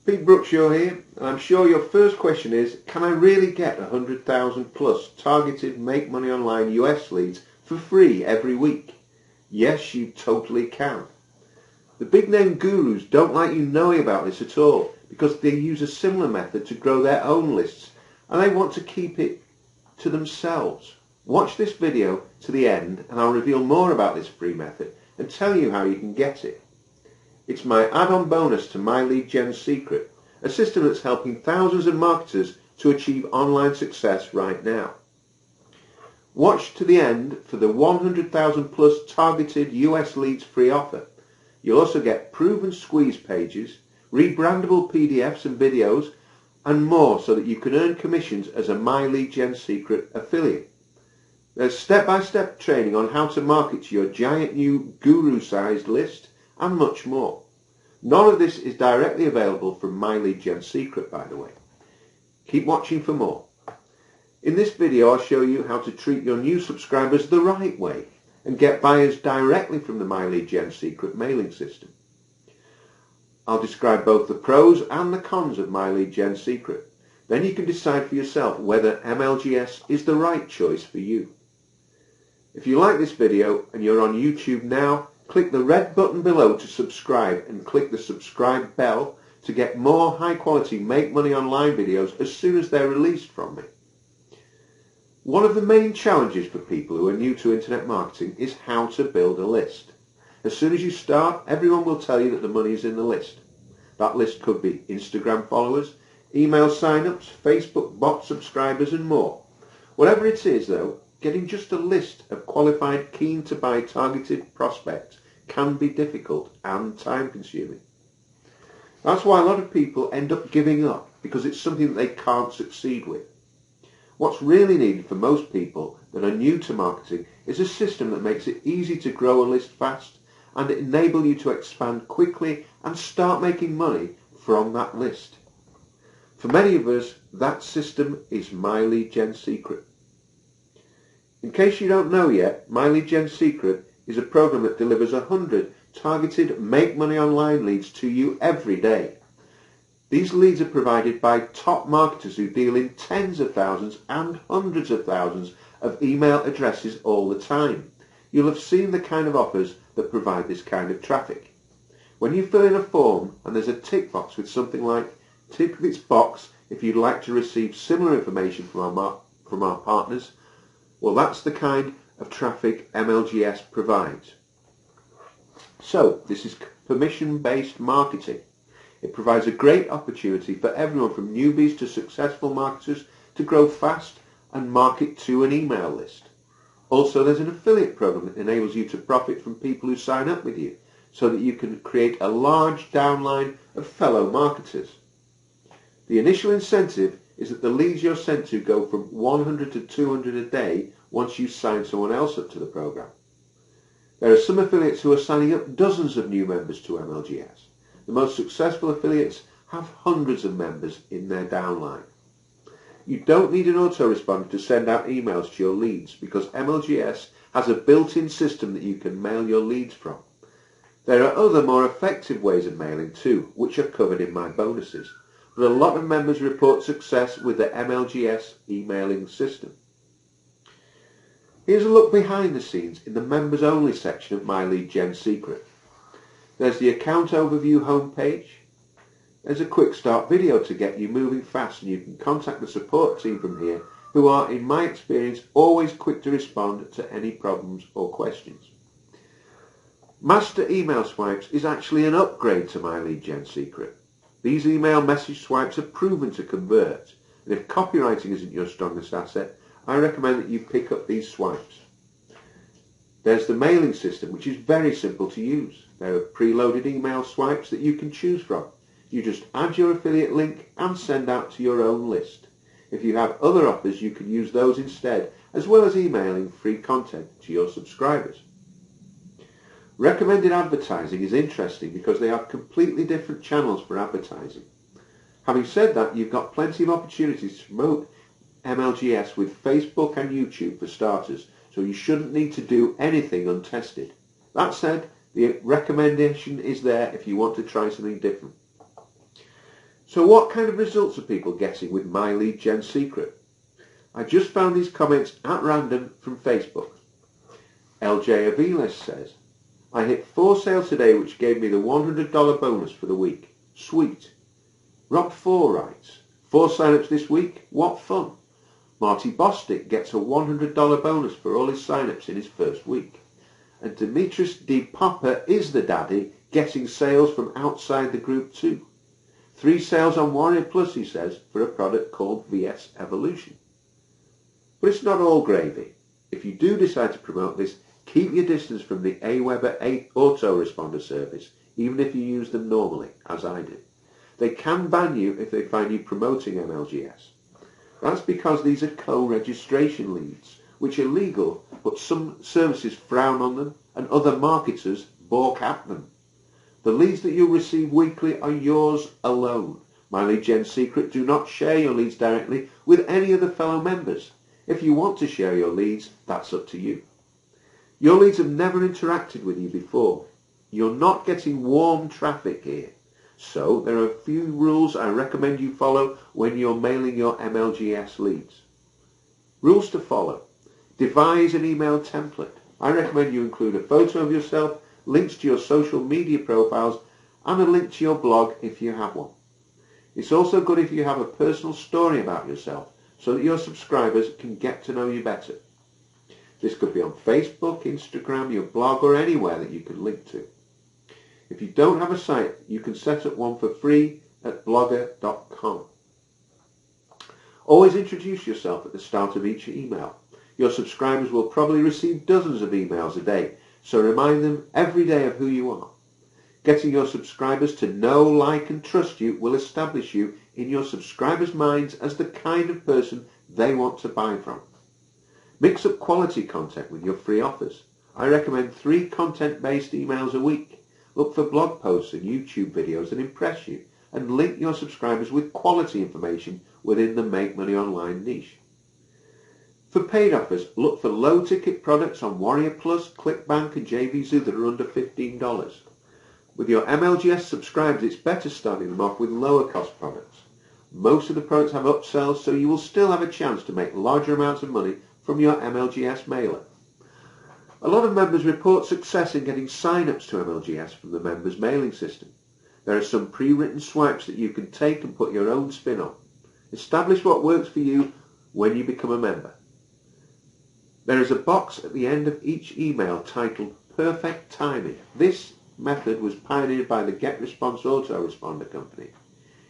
Pete Bruckshaw here, and I'm sure your first question is, can I really get 100,000 plus targeted Make Money Online US leads for free every week? Yes, you totally can. The big name gurus don't like you knowing about this at all because they use a similar method to grow their own lists and they want to keep it to themselves. Watch this video to the end and I'll reveal more about this free method and tell you how you can get it. It's my add-on bonus to My Lead Gen Secret, a system that's helping thousands of marketers to achieve online success right now. Watch to the end for the 100,000 plus targeted US leads free offer. You'll also get proven squeeze pages, rebrandable PDFs and videos, and more so that you can earn commissions as a My Lead Gen Secret affiliate. There's step-by-step training on how to market to your giant new guru-sized list and much more. None of this is directly available from My Lead Gen Secret, by the way. Keep watching for more. In this video, I'll show you how to treat your new subscribers the right way and get buyers directly from the My Lead Gen Secret mailing system. I'll describe both the pros and the cons of My Lead Gen Secret. Then you can decide for yourself whether MLGS is the right choice for you. If you like this video and you're on YouTube now, click the red button below to subscribe and click the subscribe bell to get more high-quality Make Money Online videos as soon as they're released from me. One of the main challenges for people who are new to internet marketing is how to build a list. As soon as you start, everyone will tell you that the money is in the list. That list could be Instagram followers, email sign-ups, Facebook bot subscribers and more. Whatever it is though, getting just a list of qualified keen-to-buy targeted prospects can be difficult and time-consuming. That's why a lot of people end up giving up because it's something that they can't succeed with. What's really needed for most people that are new to marketing is a system that makes it easy to grow a list fast and enable you to expand quickly and start making money from that list. For many of us, that system is My Lead Gen Secret. In case you don't know yet, My Lead Gen Secret is a program that delivers 100 targeted Make Money Online leads to you every day. These leads are provided by top marketers who deal in tens of thousands and hundreds of thousands of email addresses all the time. You'll have seen the kind of offers that provide this kind of traffic. When you fill in a form and there's a tick box with something like, tick this box if you'd like to receive similar information from our partners, well, that's the kind of traffic MLGS provides. So, this is permission-based marketing. It provides a great opportunity for everyone from newbies to successful marketers to grow fast and market to an email list. Also, there's an affiliate program that enables you to profit from people who sign up with you so that you can create a large downline of fellow marketers. The initial incentive is that the leads you're sent to go from 100 to 200 a day once you sign someone else up to the program. There are some affiliates who are signing up dozens of new members to MLGS. The most successful affiliates have hundreds of members in their downline. You don't need an autoresponder to send out emails to your leads because MLGS has a built-in system that you can mail your leads from. There are other more effective ways of mailing too, which are covered in my bonuses, but a lot of members report success with the MLGS emailing system. Here's a look behind the scenes in the members only section of My Lead Gen Secret. There's the account overview homepage. There's a quick start video to get you moving fast and you can contact the support team from here who are, in my experience, always quick to respond to any problems or questions. Master Email Swipes is actually an upgrade to My Lead Gen Secret. These email message swipes are proven to convert, and if copywriting isn't your strongest asset, I recommend that you pick up these swipes. There's the mailing system, which is very simple to use. There are preloaded email swipes that you can choose from. You just add your affiliate link and send out to your own list. If you have other offers, you can use those instead, as well as emailing free content to your subscribers. Recommended advertising is interesting because they are completely different channels for advertising. Having said that, you've got plenty of opportunities to promote MLGS with Facebook and YouTube for starters, so you shouldn't need to do anything untested. That said, the recommendation is there if you want to try something different. So what kind of results are people getting with My Lead Gen Secret? I just found these comments at random from Facebook. LJ Aviles says, I hit 4 sales today which gave me the $100 bonus for the week. Sweet. Rob4 writes, 4 sign-ups this week? What fun. Marty Bostic gets a $100 bonus for all his sign-ups in his first week. And Dimitris D. Popper is the daddy, getting sales from outside the group too. 3 sales on Warrior Plus, he says, for a product called VS Evolution. But it's not all gravy. If you do decide to promote this, keep your distance from the AWeber autoresponder service, even if you use them normally, as I do. They can ban you if they find you promoting MLGS. That's because these are co-registration leads, which are legal, but some services frown on them and other marketers balk at them. The leads that you'll receive weekly are yours alone. My Lead Gen Secret do not share your leads directly with any of the fellow members. If you want to share your leads, that's up to you. Your leads have never interacted with you before. You're not getting warm traffic here. So there are a few rules I recommend you follow when you're mailing your MLGS leads. Rules to follow. Devise an email template. I recommend you include a photo of yourself, links to your social media profiles, and a link to your blog if you have one. It's also good if you have a personal story about yourself so that your subscribers can get to know you better. This could be on Facebook, Instagram, your blog, or anywhere that you can link to. If you don't have a site, you can set up one for free at blogger.com. Always introduce yourself at the start of each email. Your subscribers will probably receive dozens of emails a day, so remind them every day of who you are. Getting your subscribers to know, like, and trust you will establish you in your subscribers' minds as the kind of person they want to buy from. Mix up quality content with your free offers. I recommend 3 content-based emails a week. Look for blog posts and YouTube videos that impress you, and link your subscribers with quality information within the Make Money Online niche. For paid offers, look for low-ticket products on Warrior Plus, ClickBank, and JVZoo that are under $15. With your MLGS subscribers, it's better starting them off with lower-cost products. Most of the products have upsells, so you will still have a chance to make larger amounts of money from your MLGS mailer. A lot of members report success in getting sign-ups to MLGS from the members' mailing system. There are some pre-written swipes that you can take and put your own spin on. Establish what works for you when you become a member. There is a box at the end of each email titled Perfect Timing. This method was pioneered by the GetResponse autoresponder company.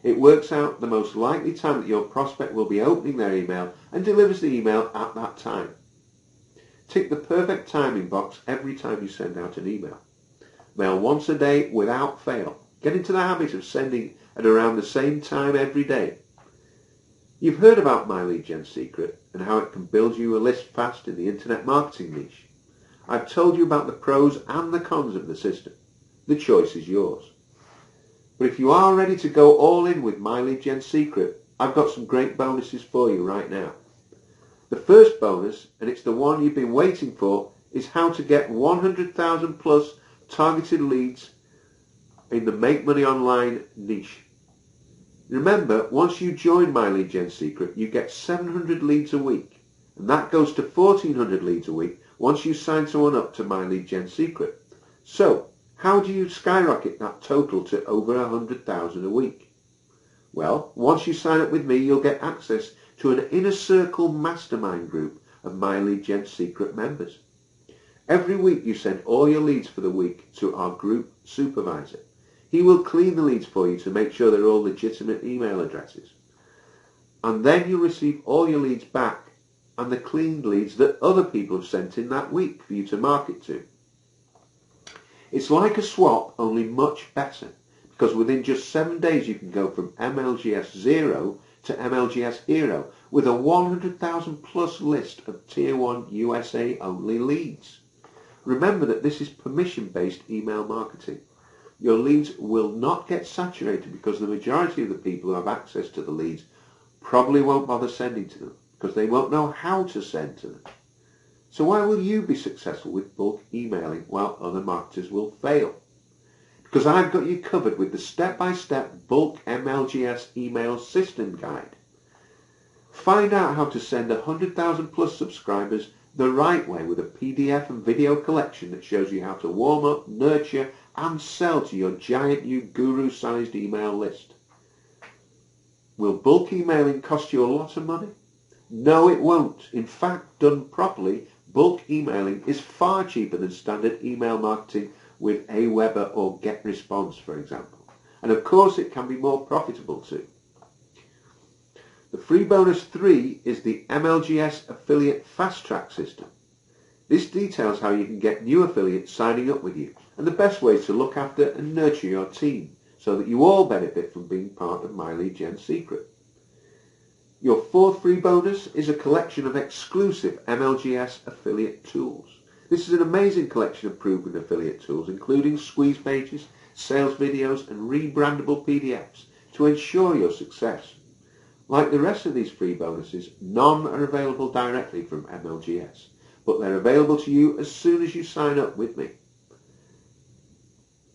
It works out the most likely time that your prospect will be opening their email and delivers the email at that time. Tick the perfect timing box every time you send out an email. Mail once a day without fail. Get into the habit of sending at around the same time every day. You've heard about My Lead Gen Secret and how it can build you a list fast in the internet marketing niche. I've told you about the pros and the cons of the system. The choice is yours. But if you are ready to go all in with My Lead Gen Secret, I've got some great bonuses for you right now. The first bonus, and it's the one you've been waiting for, is how to get 100,000 plus targeted leads in the Make Money Online niche. Remember, once you join My Lead Gen Secret, you get 700 leads a week, and that goes to 1,400 leads a week once you sign someone up to My Lead Gen Secret. So, how do you skyrocket that total to over 100,000 a week? Well, once you sign up with me, you'll get access to an inner circle mastermind group of My Lead Gen Secret members. Every week you send all your leads for the week to our group supervisor. He will clean the leads for you to make sure they're all legitimate email addresses. And then you'll receive all your leads back and the cleaned leads that other people have sent in that week for you to market to. It's like a swap, only much better, because within just 7 days you can go from MLGS 0 to MLGS Hero with a 100,000 plus list of Tier 1 USA only leads. Remember that this is permission-based email marketing. Your leads will not get saturated because the majority of the people who have access to the leads probably won't bother sending to them because they won't know how to send to them. So why will you be successful with bulk emailing while other marketers will fail? because I've got you covered with the step-by-step bulk MLGS email system guide. Find out how to send 100,000 plus subscribers the right way with a PDF and video collection that shows you how to warm up, nurture and sell to your giant new guru-sized email list. Will bulk emailing cost you a lot of money? No, it won't. In fact, done properly, bulk emailing is far cheaper than standard email marketing with Aweber or GetResponse, for example. And of course, it can be more profitable too. The free bonus 3 is the MLGS Affiliate Fast Track system. This details how you can get new affiliates signing up with you and the best ways to look after and nurture your team so that you all benefit from being part of My Lead Gen Secret. Your fourth free bonus is a collection of exclusive MLGS affiliate tools. This is an amazing collection of proven affiliate tools, including squeeze pages, sales videos, and rebrandable PDFs to ensure your success. Like the rest of these free bonuses, none are available directly from MLGS, but they're available to you as soon as you sign up with me.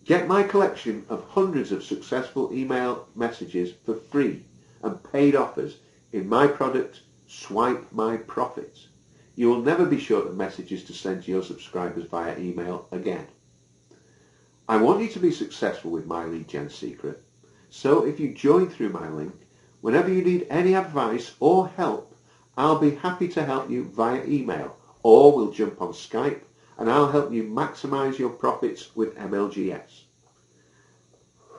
Get my collection of hundreds of successful email messages for free and paid offers in my product, Swipe My Profits. You will never be short of messages to send to your subscribers via email again. I want you to be successful with My Lead Gen Secret, so if you join through my link, whenever you need any advice or help, I'll be happy to help you via email, or we'll jump on Skype and I'll help you maximize your profits with MLGS.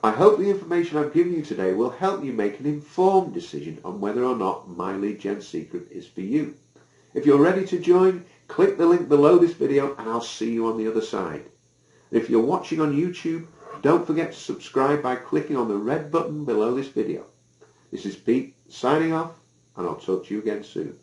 I hope the information I've given you today will help you make an informed decision on whether or not My Lead Gen Secret is for you. If you're ready to join, click the link below this video and I'll see you on the other side. If you're watching on YouTube, don't forget to subscribe by clicking on the red button below this video. This is Pete signing off, and I'll talk to you again soon.